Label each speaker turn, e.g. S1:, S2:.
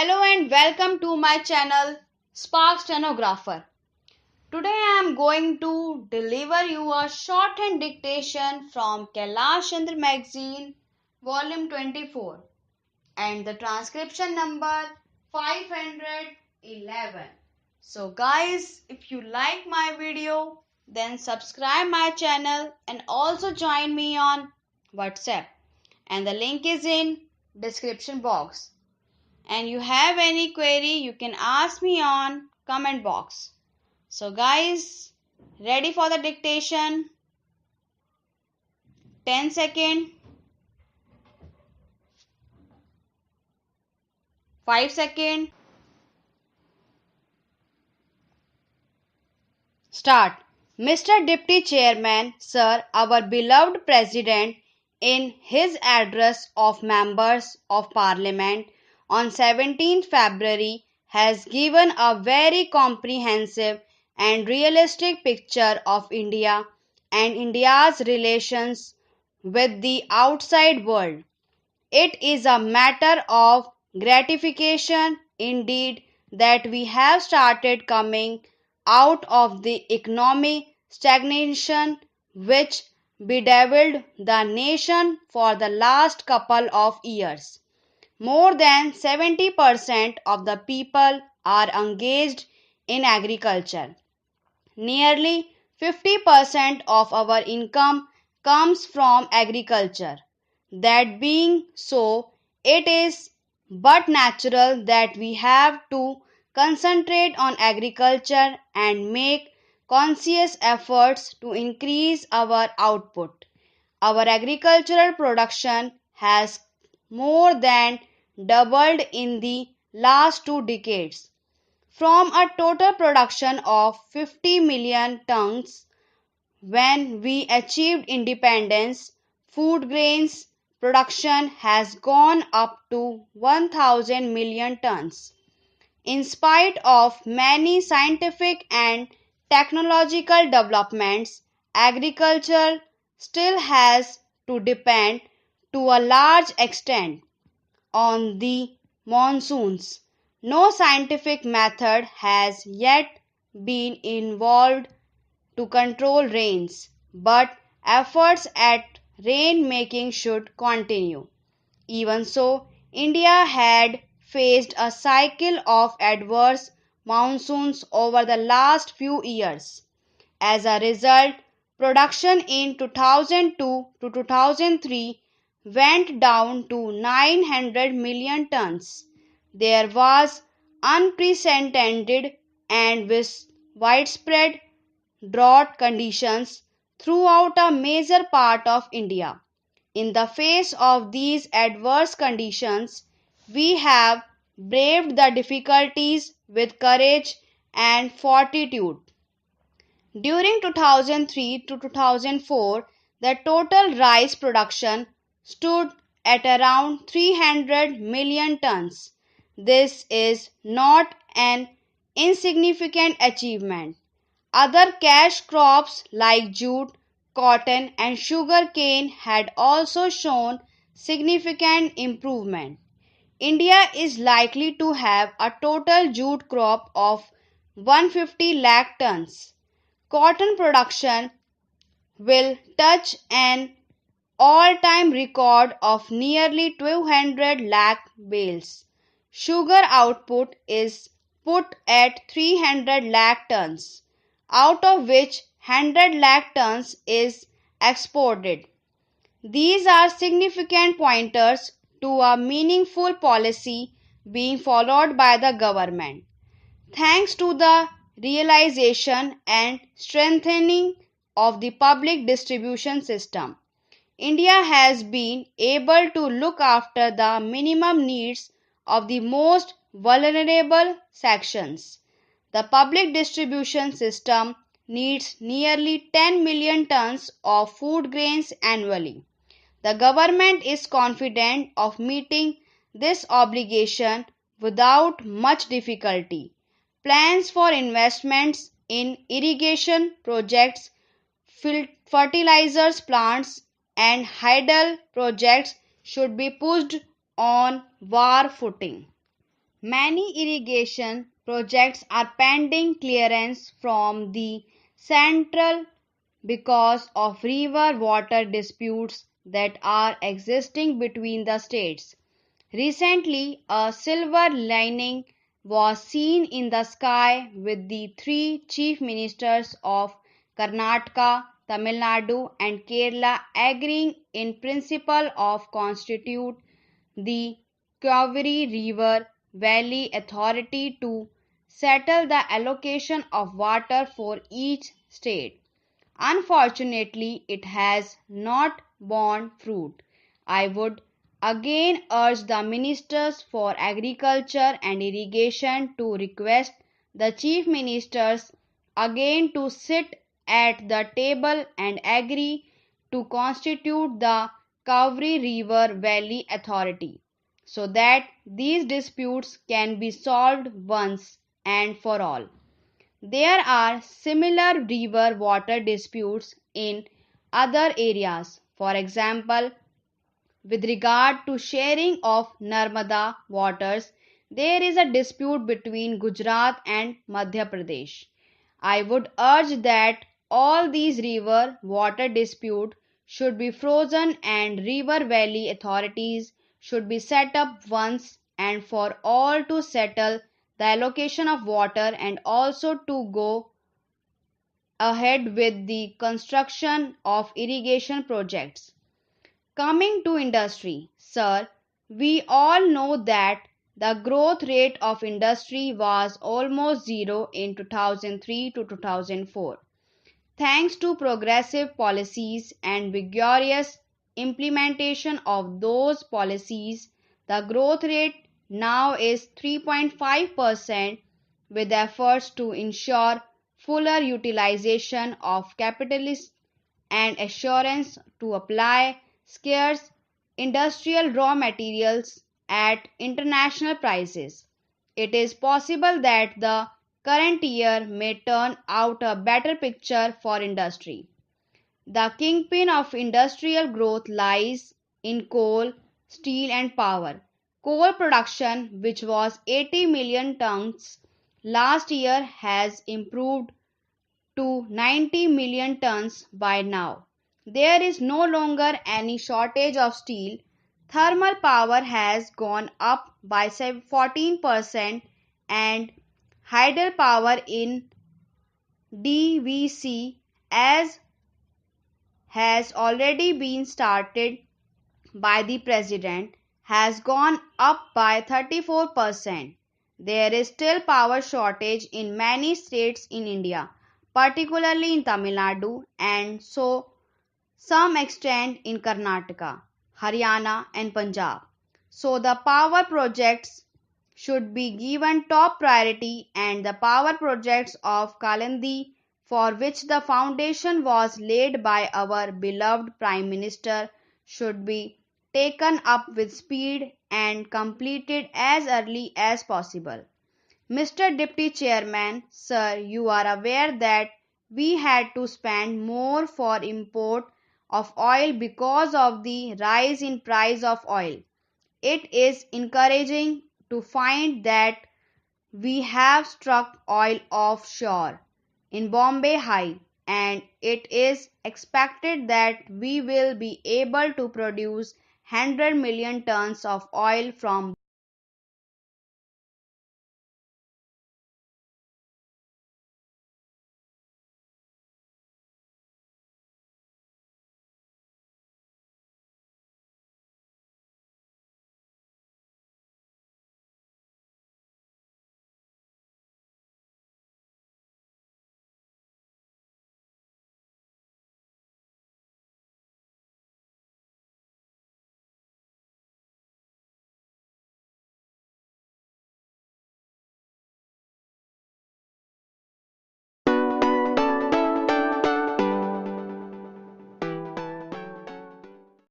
S1: Hello and welcome to my channel SPARX Stenographer. Today I am going to deliver you a shorthand dictation from KAILASH CHANDRA magazine volume 24 and the transcription number 511. So guys, if you like my video then subscribe my channel and also join me on WhatsApp, and the link is in description box. And you have any query you can ask me on comment box. So guys, ready for the dictation? 10 seconds, 5 seconds. Start. Mr. Deputy Chairman, Sir, our beloved President, in his address of members of Parliament on 17th February, has given a very comprehensive and realistic picture of India and India's relations with the outside world. It is a matter of gratification indeed that we have started coming out of the economic stagnation which bedeviled the nation for the last couple of years. More than 70% of the people are engaged in agriculture. Nearly 50% of our income comes from agriculture. That being so, it is but natural that we have to concentrate on agriculture and make conscious efforts to increase our output. Our agricultural production has more than doubled in the last 2 decades. From a total production of 50 million tons when we achieved independence, food grains production has gone up to 1,000 million tons. In spite of many scientific and technological developments, agriculture still has to depend to a large extent on the monsoons. No scientific method has yet been involved to control rains, but efforts at rain making should continue. Even so, India had faced a cycle of adverse monsoons over the last few years. As a result, production in 2002 to 2003 went down to 900 million tons. There was unprecedented and widespread drought conditions throughout a major part of India. In the face of these adverse conditions, we have braved the difficulties with courage and fortitude. During 2003 to 2004, the total rice production stood at around 300 million tons. This is not an insignificant achievement. Other cash crops like jute, cotton and sugar cane had also shown significant improvement. India is likely to have a total jute crop of 150 lakh tons. Cotton production will touch an all-time record of nearly 200 lakh bales. Sugar output is put at 300 lakh tons, out of which 100 lakh tons is exported. These are significant pointers to a meaningful policy being followed by the government. Thanks to the realization and strengthening of the public distribution system, India has been able to look after the minimum needs of the most vulnerable sections. The public distribution system needs nearly 10 million tons of food grains annually. The government is confident of meeting this obligation without much difficulty. Plans for investments in irrigation projects, fertilizers plants and hydel projects should be pushed on war footing. Many irrigation projects are pending clearance from the central because of river water disputes that are existing between the states. Recently, a silver lining was seen in the sky with the three chief ministers of Karnataka, Tamil Nadu, and Kerala agreeing in principle of constitute the Kaveri River Valley Authority to settle the allocation of water for each state. Unfortunately, it has not borne fruit. I would again urge the Ministers for Agriculture and Irrigation to request the Chief Ministers again to sit at the table and agree to constitute the Kaveri River Valley Authority so that these disputes can be solved once and for all. There are similar river water disputes in other areas. For example, with regard to sharing of Narmada waters, there is a dispute between Gujarat and Madhya Pradesh. I would urge that all these river water disputes should be frozen and river valley authorities should be set up once and for all to settle the allocation of water and also to go ahead with the construction of irrigation projects. Coming to industry, sir, we all know that the growth rate of industry was almost zero in 2003 to 2004. Thanks to progressive policies and vigorous implementation of those policies, the growth rate now is 3.5% with efforts to ensure fuller utilization of capitalists and assurance to apply scarce industrial raw materials at international prices. It is possible that the current year may turn out a better picture for industry. The kingpin of industrial growth lies in coal, steel, and power. Coal production, which was 80 million tons last year, has improved to 90 million tons by now. There is no longer any shortage of steel. Thermal power has gone up by 14% and hydropower in DVC as has already been started by the president has gone up by 34%. There is still power shortage in many states in India, particularly in Tamil Nadu and some extent in Karnataka, Haryana and Punjab. So the power projects should be given top priority and the power projects of Kalindi for which the foundation was laid by our beloved Prime Minister should be taken up with speed and completed as early as possible. Mr. Deputy Chairman, sir, you are aware that we had to spend more for import of oil because of the rise in price of oil. It is encouraging to find that we have struck oil offshore in Bombay High and it is expected that we will be able to produce 100 million tons of oil from